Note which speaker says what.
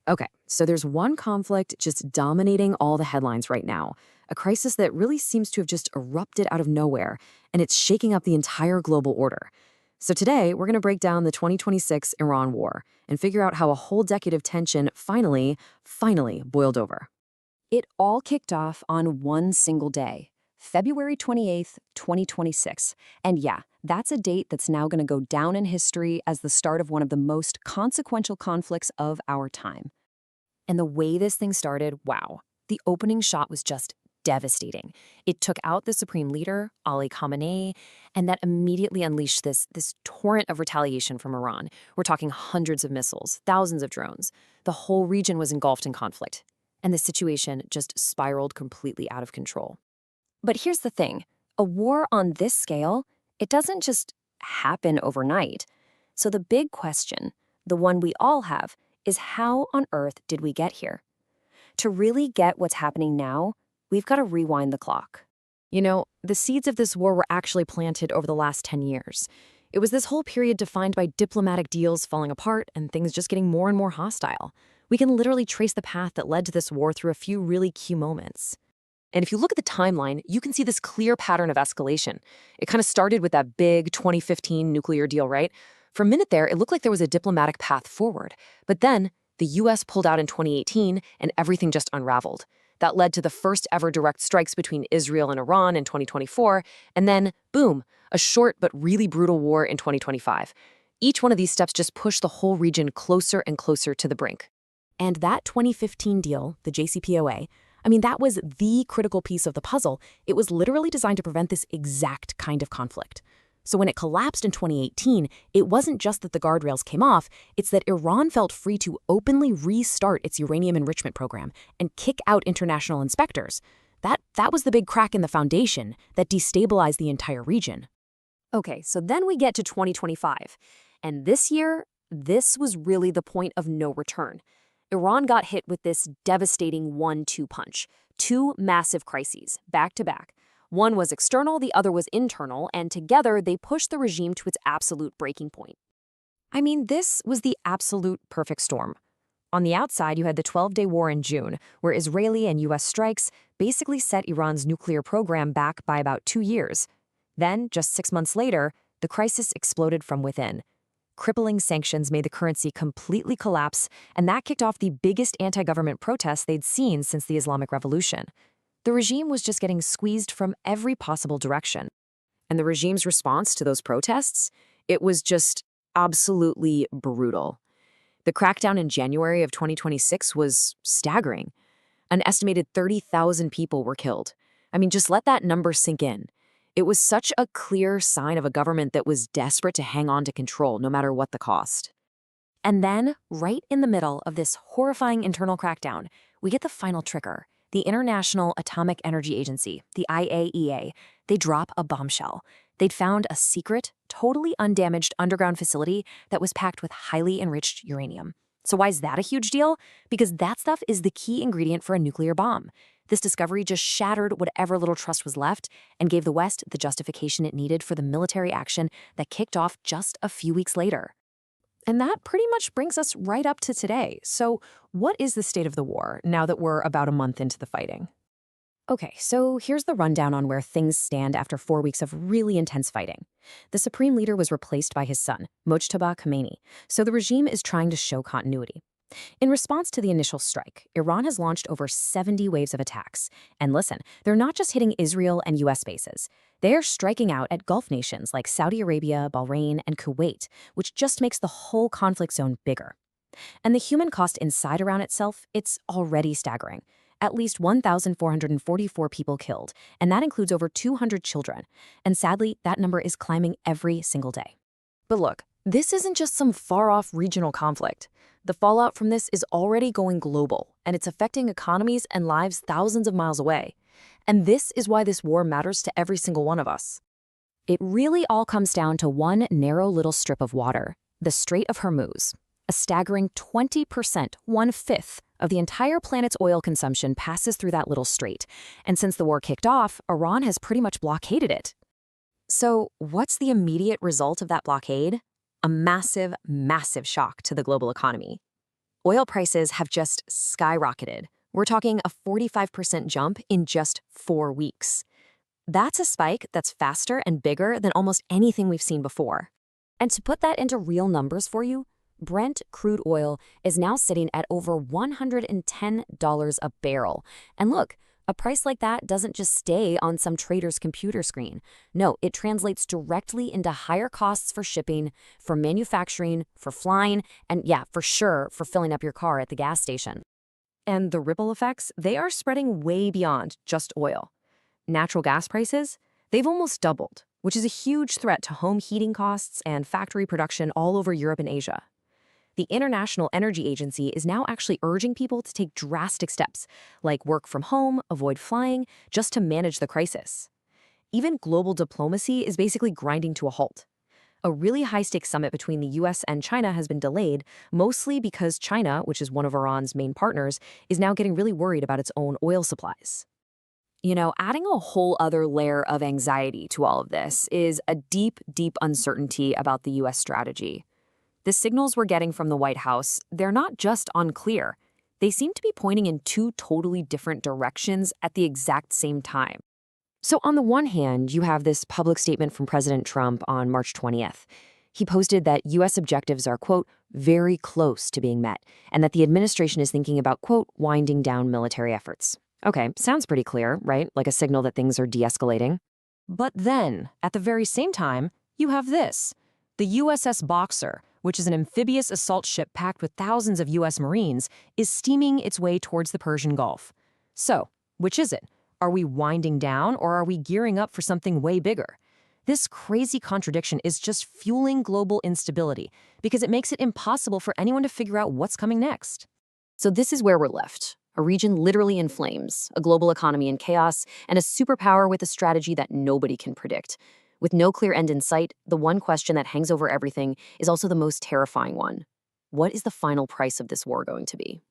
Speaker 1: Okay, so there's one conflict just dominating all the headlines right now, a crisis that really seems to have just erupted out of nowhere, and it's shaking up the entire global order. So today, we're going to break down the 2026 Iran war and figure out how a whole decade of tension finally boiled over.
Speaker 2: It all kicked off on one single day, February 28th, 2026. And yeah, that's a date that's now going to go down in history as the start of one of the most consequential conflicts of our time. And the way this thing started, wow, the opening shot was just devastating. It took out the supreme leader, Ali Khamenei, and that immediately unleashed this torrent of retaliation from Iran. We're talking hundreds of missiles, thousands of drones. The whole region was engulfed in conflict, and the situation just spiraled completely out of control. But here's the thing, a war on this scale, it doesn't just happen overnight. So the big question, the one we all have, is how on earth did we get here? To really get what's happening now, we've got to rewind the clock.
Speaker 1: The seeds of this war were actually planted over the last 10 years. It was this whole period defined by diplomatic deals falling apart and things just getting more and more hostile. We can literally trace the path that led to this war through a few really key moments. And if you look at the timeline, you can see this clear pattern of escalation. It kind of started with that big 2015 nuclear deal, right? For a minute there, it looked like there was a diplomatic path forward. But then the US pulled out in 2018 and everything just unraveled. That led to the first ever direct strikes between Israel and Iran in 2024, and then, boom, a short but really brutal war in 2025. Each one of these steps just pushed the whole region closer and closer to the brink. And that 2015 deal, the JCPOA, that was the critical piece of the puzzle. It was literally designed to prevent this exact kind of conflict. So when it collapsed in 2018, it wasn't just that the guardrails came off, it's that Iran felt free to openly restart its uranium enrichment program and kick out international inspectors. That was the big crack in the foundation that destabilized the entire region.
Speaker 2: Okay, so then we get to 2025. And this year, this was really the point of no return. Iran got hit with this devastating 1-2 punch. Two massive crises, back to back. One was external, the other was internal, and together they pushed the regime to its absolute breaking point. This was the absolute perfect storm. On the outside, you had the 12-day war in June, where Israeli and U.S. strikes basically set Iran's nuclear program back by about 2 years. Then, just 6 months later, the crisis exploded from within. Crippling sanctions made the currency completely collapse, and that kicked off the biggest anti-government protests they'd seen since the Islamic Revolution. The regime was just getting squeezed from every possible direction.
Speaker 1: And the regime's response to those protests? It was just absolutely brutal. The crackdown in January of 2026 was staggering. An estimated 30,000 people were killed. Just let that number sink in. It was such a clear sign of a government that was desperate to hang on to control, no matter what the cost.
Speaker 2: And then, right in the middle of this horrifying internal crackdown, we get the final trigger. The International Atomic Energy Agency, the IAEA, they drop a bombshell. They'd found a secret, totally undamaged underground facility that was packed with highly enriched uranium. So why is that a huge deal? Because that stuff is the key ingredient for a nuclear bomb. This discovery just shattered whatever little trust was left and gave the West the justification it needed for the military action that kicked off just a few weeks later.
Speaker 1: And that pretty much brings us right up to today. So what is the state of the war now that we're about a month into the fighting?
Speaker 2: Okay, so here's the rundown on where things stand after 4 weeks of really intense fighting. The supreme leader was replaced by his son, Mojtaba Khomeini, so the regime is trying to show continuity. In response to the initial strike, Iran has launched over 70 waves of attacks. And listen, they're not just hitting Israel and U.S. bases. They're striking out at Gulf nations like Saudi Arabia, Bahrain, and Kuwait, which just makes the whole conflict zone bigger. And the human cost inside Iran itself, it's already staggering. At least 1,444 people killed, and that includes over 200 children. And sadly, that number is climbing every single day.
Speaker 1: But look, this isn't just some far-off regional conflict. The fallout from this is already going global, and it's affecting economies and lives thousands of miles away. And this is why this war matters to every single one of us.
Speaker 2: It really all comes down to one narrow little strip of water, the Strait of Hormuz. A staggering 20%, 1/5, of the entire planet's oil consumption passes through that little strait. And since the war kicked off, Iran has pretty much blockaded it. So what's the immediate result of that blockade? A massive, massive shock to the global economy. Oil prices have just skyrocketed. We're talking a 45% jump in just 4 weeks. That's a spike that's faster and bigger than almost anything we've seen before. And to put that into real numbers for you, Brent crude oil is now sitting at over $110 a barrel. And look, a price like that doesn't just stay on some trader's computer screen. No, it translates directly into higher costs for shipping, for manufacturing, for flying, and yeah, for sure, for filling up your car at the gas station. And the ripple effects, they are spreading way beyond just oil. Natural gas prices, they've almost doubled, which is a huge threat to home heating costs and factory production all over Europe and Asia. The International Energy Agency is now actually urging people to take drastic steps, like work from home, avoid flying, just to manage the crisis. Even global diplomacy is basically grinding to a halt. A really high-stakes summit between the US and China has been delayed, mostly because China, which is one of Iran's main partners, is now getting really worried about its own oil supplies. Adding a whole other layer of anxiety to all of this is a deep, deep uncertainty about the US strategy. The signals we're getting from the White House, they're not just unclear. They seem to be pointing in two totally different directions at the exact same time. So on the one hand, you have this public statement from President Trump on March 20th. He posted that U.S. objectives are, quote, very close to being met, and that the administration is thinking about, quote, winding down military efforts. Okay, sounds pretty clear, right? Like a signal that things are de-escalating. But then, at the very same time, you have this. The USS Boxer, which is an amphibious assault ship packed with thousands of U.S. Marines, is steaming its way towards the Persian Gulf. So, which is it? Are we winding down or are we gearing up for something way bigger? This crazy contradiction is just fueling global instability because it makes it impossible for anyone to figure out what's coming next. So this is where we're left. A region literally in flames, a global economy in chaos, and a superpower with a strategy that nobody can predict. With no clear end in sight, the one question that hangs over everything is also the most terrifying one. What is the final price of this war going to be?